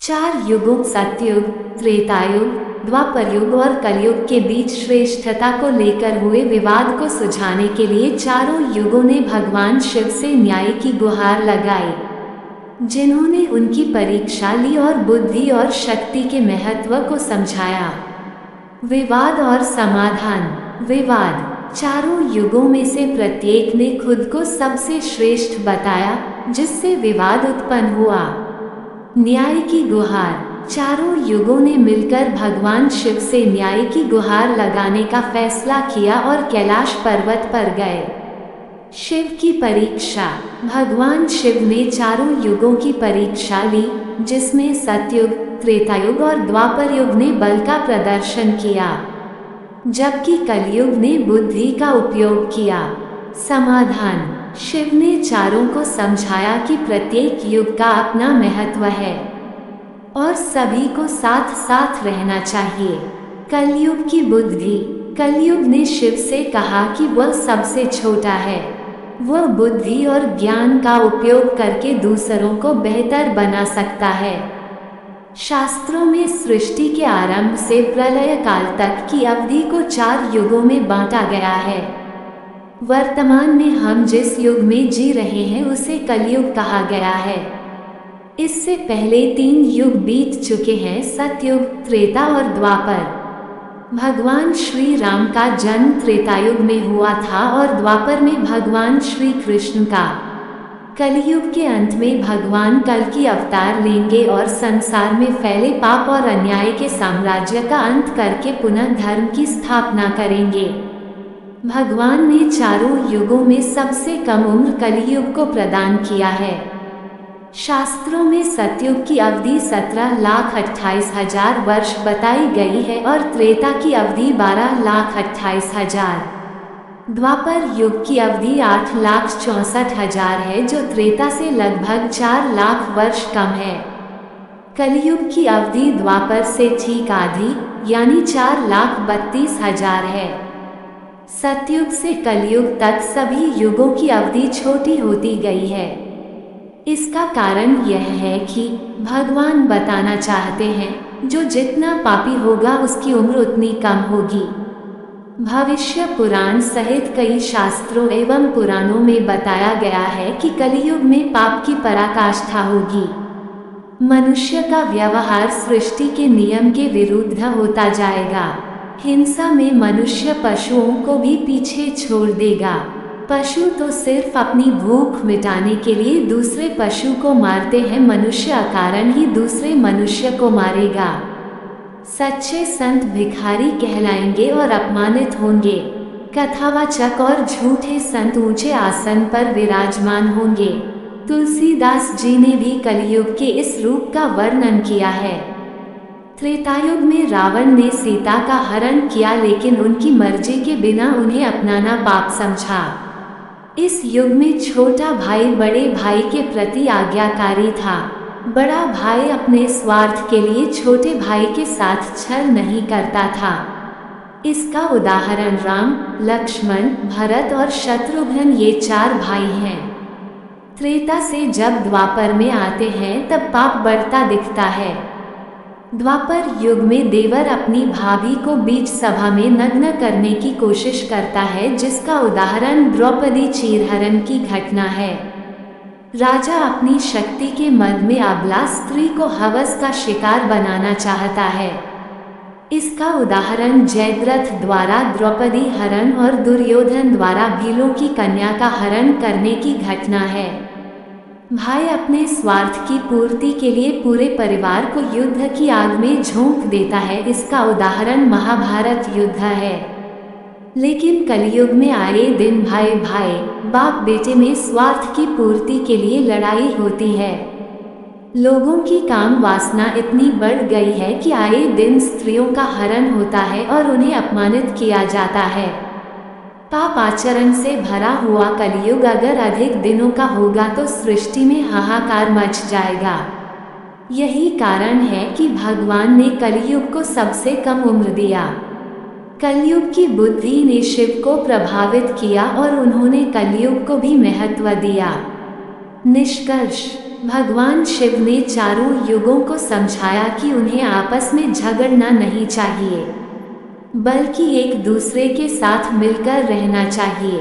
चार युगों सतयुग, त्रेतायुग, द्वापरयुग और कलयुग के बीच श्रेष्ठता को लेकर हुए विवाद को सुलझाने के लिए चारों युगों ने भगवान शिव से न्याय की गुहार लगाई, जिन्होंने उनकी परीक्षा ली और बुद्धि और शक्ति के महत्व को समझाया। विवाद और समाधान। विवाद। चारों युगों में से प्रत्येक ने खुद को सबसे श्रेष्ठ बताया, जिससे विवाद उत्पन्न हुआ। न्याय की गुहार। चारों युगों ने मिलकर भगवान शिव से न्याय की गुहार लगाने का फैसला किया और कैलाश पर्वत पर गए। शिव की परीक्षा। भगवान शिव ने चारों युगों की परीक्षा ली, जिसमें सतयुग, त्रेतायुग और द्वापर युग ने बल का प्रदर्शन किया, जबकि कलयुग ने बुद्धि का उपयोग किया। समाधान। शिव ने चारों को समझाया कि प्रत्येक युग का अपना महत्व है और सभी को साथ साथ रहना चाहिए। कलयुग की बुद्धि। कलयुग ने शिव से कहा कि वह सबसे छोटा है, वह बुद्धि और ज्ञान का उपयोग करके दूसरों को बेहतर बना सकता है। शास्त्रों में सृष्टि के आरंभ से प्रलय काल तक की अवधि को चार युगों में बांटा गया है। वर्तमान में हम जिस युग में जी रहे हैं उसे कलयुग कहा गया है। इससे पहले तीन युग बीत चुके हैं, सतयुग, त्रेता और द्वापर। भगवान श्री राम का जन्म त्रेतायुग में हुआ था और द्वापर में भगवान श्री कृष्ण का। कलयुग के अंत में भगवान कल की अवतार लेंगे और संसार में फैले पाप और अन्याय के साम्राज्य का अंत करके पुनः धर्म की स्थापना करेंगे। भगवान ने चारों युगों में सबसे कम उम्र कलियुग को प्रदान किया है। शास्त्रों में सतयुग की अवधि 17,28,000 वर्ष बताई गई है और त्रेता की अवधि 12,28,000। द्वापर युग की अवधि 8,64,000 है, जो त्रेता से लगभग 4 लाख वर्ष कम है। कलयुग की अवधि द्वापर से ठीक आधी, यानी 4,32,000 है। सतयुग से कलयुग तक सभी युगों की अवधि छोटी होती गई है। इसका कारण यह है कि भगवान बताना चाहते हैं, जो जितना पापी होगा उसकी उम्र उतनी कम होगी। भविष्य पुराण सहित कई शास्त्रों एवं पुराणों में बताया गया है कि कलयुग में पाप की पराकाष्ठा होगी। मनुष्य का व्यवहार सृष्टि के नियम के विरुद्ध होता जाएगा। हिंसा में मनुष्य पशुओं को भी पीछे छोड़ देगा। पशु तो सिर्फ अपनी भूख मिटाने के लिए दूसरे पशु को मारते हैं, मनुष्य अकारण ही दूसरे मनुष्य को मारेगा। सच्चे संत भिखारी कहलाएंगे और अपमानित होंगे। कथावाचक और झूठे संत ऊंचे आसन पर विराजमान होंगे। तुलसीदास जी ने भी कलयुग के इस रूप का वर्णन किया है। त्रेतायुग में रावण ने सीता का हरण किया, लेकिन उनकी मर्जी के बिना उन्हें अपनाना पाप समझा। इस युग में छोटा भाई बड़े भाई के प्रति आज्ञाकारी था। बड़ा भाई अपने स्वार्थ के लिए छोटे भाई के साथ छल नहीं करता था। इसका उदाहरण राम, लक्ष्मण, भरत और शत्रुघ्न, ये चार भाई हैं। त्रेता से जब द्वापर में आते हैं तब पाप बढ़ता दिखता है। द्वापर युग में देवर अपनी भाभी को बीच सभा में नग्न करने की कोशिश करता है, जिसका उदाहरण द्रौपदी चीरहरण की घटना है। राजा अपनी शक्ति के मद में अबला स्त्री को हवस का शिकार बनाना चाहता है। इसका उदाहरण जयद्रथ द्वारा द्रौपदी हरण और दुर्योधन द्वारा भीलों की कन्या का हरण करने की घटना है। भाई अपने स्वार्थ की पूर्ति के लिए पूरे परिवार को युद्ध की आग में झोंक देता है। इसका उदाहरण महाभारत युद्ध है। लेकिन कलयुग में आए दिन भाई भाई, बाप बेटे में स्वार्थ की पूर्ति के लिए लड़ाई होती है। लोगों की काम वासना इतनी बढ़ गई है कि आए दिन स्त्रियों का हरण होता है और उन्हें अपमानित किया जाता है। पाप आचरण से भरा हुआ कलयुग अगर अधिक दिनों का होगा तो सृष्टि में हाहाकार मच जाएगा। यही कारण है कि भगवान ने कलयुग को सबसे कम उम्र दिया। कलयुग की बुद्धि ने शिव को प्रभावित किया और उन्होंने कलयुग को भी महत्व दिया। निष्कर्ष। भगवान शिव ने चारों युगों को समझाया कि उन्हें आपस में झगड़ना नहीं चाहिए, बल्कि एक दूसरे के साथ मिलकर रहना चाहिए।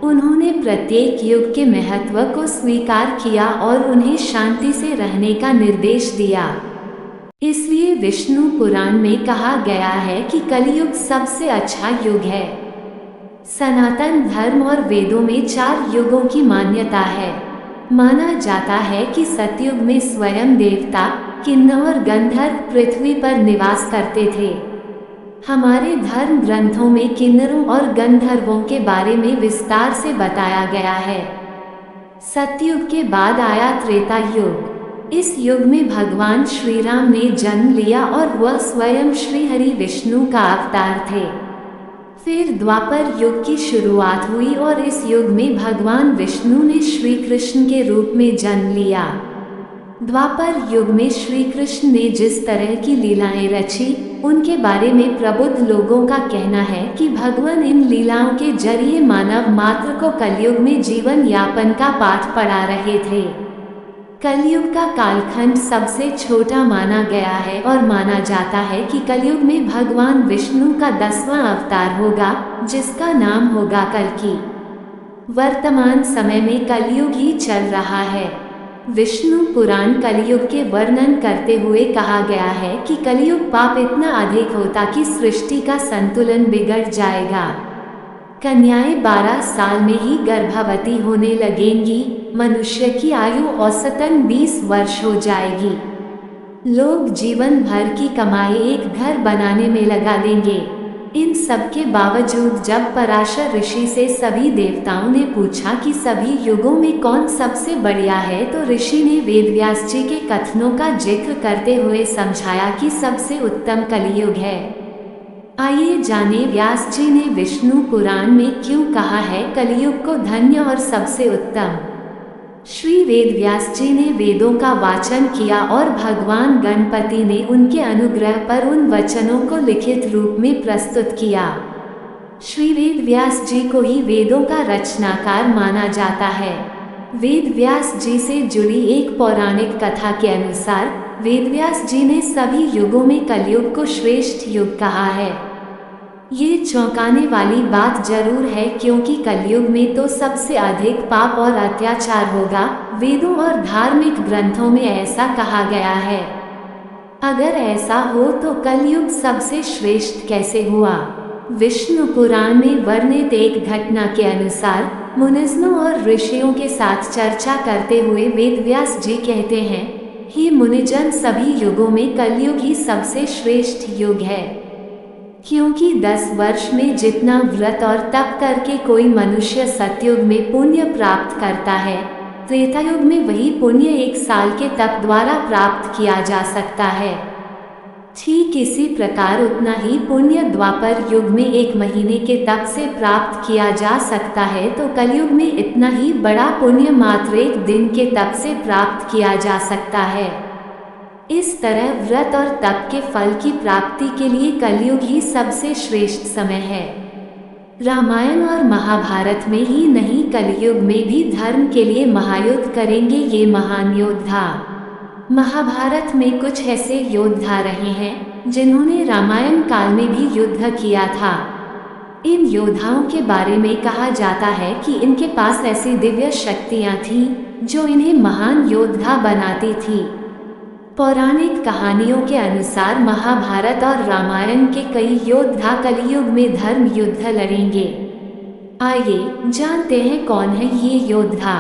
उन्होंने प्रत्येक युग के महत्व को स्वीकार किया और उन्हें शांति से रहने का निर्देश दिया। इसलिए विष्णु पुराण में कहा गया है कि कलयुग सबसे अच्छा युग है। सनातन धर्म और वेदों में 4 युगों की मान्यता है। माना जाता है कि सतयुग में स्वयं देवता, किन्नर और गंधर्व पृथ्वी पर निवास करते थे। हमारे धर्म ग्रंथों में किन्नरों और गंधर्वों के बारे में विस्तार से बताया गया है। सतयुग के बाद आया त्रेता युग। इस युग में भगवान श्री राम ने जन्म लिया और वह स्वयं श्री हरि विष्णु का अवतार थे। फिर द्वापर युग की शुरुआत हुई और इस युग में भगवान विष्णु ने श्री कृष्ण के रूप में जन्म लिया। द्वापर युग में श्री कृष्ण ने जिस तरह की लीलाएं रची, उनके बारे में प्रबुद्ध लोगों का कहना है कि भगवान इन लीलाओं के जरिए मानव मात्र को कलयुग में जीवन यापन का पाठ पढ़ा रहे थे। कलयुग का कालखंड सबसे छोटा माना गया है और माना जाता है कि कलयुग में भगवान विष्णु का 10वां अवतार होगा, जिसका नाम होगा कल्कि। वर्तमान समय में कलयुग ही चल रहा है। विष्णु पुराण कलयुग के वर्णन करते हुए कहा गया है कि कलयुग पाप इतना अधिक होता कि सृष्टि का संतुलन बिगड़ जाएगा। कन्याएं 12 साल में ही गर्भवती होने लगेंगी। मनुष्य की आयु औसतन 20 वर्ष हो जाएगी। लोग जीवन भर की कमाई एक घर बनाने में लगा देंगे। इन सब के बावजूद जब पराशर ऋषि से सभी देवताओं ने पूछा कि सभी युगों में कौन सबसे बढ़िया है, तो ऋषि ने वेदव्यास जी के कथनों का जिक्र करते हुए समझाया कि सबसे उत्तम कलियुग है। आइए जाने व्यास जी ने विष्णु पुराण में क्यों कहा है कलियुग को धन्य और सबसे उत्तम। श्री वेद व्यास जी ने वेदों का वाचन किया और भगवान गणपति ने उनके अनुग्रह पर उन वचनों को लिखित रूप में प्रस्तुत किया। श्री वेद व्यास जी को ही वेदों का रचनाकार माना जाता है। वेद व्यास जी से जुड़ी एक पौराणिक कथा के अनुसार वेदव्यास जी ने सभी युगों में कलयुग को श्रेष्ठ युग कहा है। ये चौंकाने वाली बात जरूर है, क्योंकि कलयुग में तो सबसे अधिक पाप और अत्याचार होगा। वेदों और धार्मिक ग्रंथों में ऐसा कहा गया है। अगर ऐसा हो तो कलयुग सबसे श्रेष्ठ कैसे हुआ? विष्णु पुराण में वर्णित एक घटना के अनुसार मुनिजनों और ऋषियों के साथ चर्चा करते हुए वेदव्यास जी कहते हैं, हे मुनिजन, सभी युगों में कलयुग ही सबसे श्रेष्ठ युग है, क्योंकि 10 वर्ष में जितना व्रत और तप करके कोई मनुष्य सतयुग में पुण्य प्राप्त करता है, त्रेतायुग में वही पुण्य 1 साल के तप द्वारा प्राप्त किया जा सकता है। ठीक इसी प्रकार उतना ही पुण्य द्वापर युग में 1 महीने के तप से प्राप्त किया जा सकता है, तो कलयुग में इतना ही बड़ा पुण्य मात्र 1 दिन के तप से प्राप्त किया जा सकता है। इस तरह व्रत और तप के फल की प्राप्ति के लिए कलयुग ही सबसे श्रेष्ठ समय है। रामायण और महाभारत में ही नहीं, कलयुग में भी धर्म के लिए महायुद्ध करेंगे ये महान योद्धा। महाभारत में कुछ ऐसे योद्धा रहे हैं जिन्होंने रामायण काल में भी युद्ध किया था। इन योद्धाओं के बारे में कहा जाता है कि इनके पास ऐसी दिव्य शक्तियां थीं जो इन्हें महान योद्धा बनाती थी। पौराणिक कहानियों के अनुसार महाभारत और रामायण के कई योद्धा कलयुग में धर्म युद्ध लड़ेंगे। आइए जानते हैं कौन है ये योद्धा।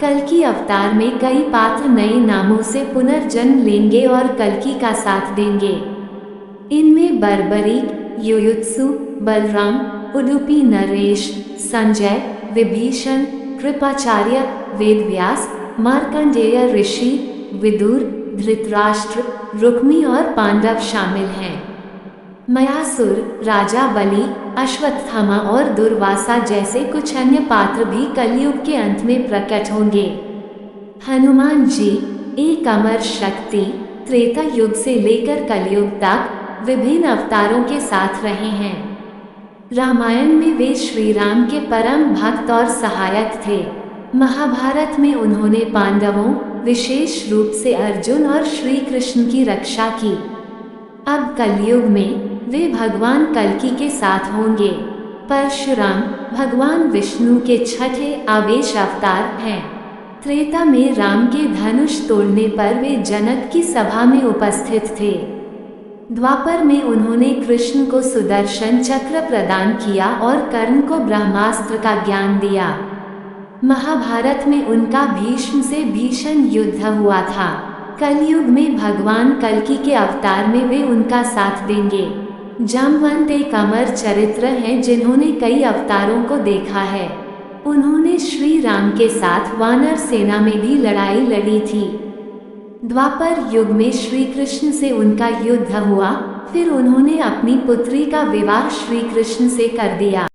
कल्कि अवतार में कई पात्र नए नामों से पुनर्जन्म लेंगे और कल्कि का साथ देंगे। इनमें बर्बरीक, युयुत्सु, बलराम, उडुपी नरेश, संजय, विभीषण, कृपाचार्य, वेदव्यास, मार्कंडेय ऋषि, विदुर, धृतराष्ट्र, रुक्मी और पांडव शामिल हैं। मयासुर, राजा बलि, अश्वत्थामा और दुर्वासा जैसे कुछ अन्य पात्र भी कलयुग के अंत में प्रकट होंगे। हनुमान जी एक अमर शक्ति त्रेता युग से लेकर कलयुग तक विभिन्न अवतारों के साथ रहे हैं। रामायण में वे श्री राम के परम भक्त और सहायक थे। महाभारत में उन्होंने पांडवों, विशेष रूप से अर्जुन और श्री कृष्ण की रक्षा की। अब कलयुग में वे भगवान कल्कि के साथ होंगे। परशुराम भगवान विष्णु के छठे आवेश अवतार हैं। त्रेता में राम के धनुष तोड़ने पर वे जनक की सभा में उपस्थित थे। द्वापर में उन्होंने कृष्ण को सुदर्शन चक्र प्रदान किया और कर्ण को ब्रह्मास्त्र का ज्ञान दिया। महाभारत में उनका भीष्म से भीषण युद्ध हुआ था। कलयुग में भगवान कल्कि के अवतार में वे उनका साथ देंगे। जामवंत एक अमर चरित्र हैं जिन्होंने कई अवतारों को देखा है। उन्होंने श्री राम के साथ वानर सेना में भी लड़ाई लड़ी थी। द्वापर युग में श्री कृष्ण से उनका युद्ध हुआ, फिर उन्होंने अपनी पुत्री का विवाह श्री कृष्ण से कर दिया।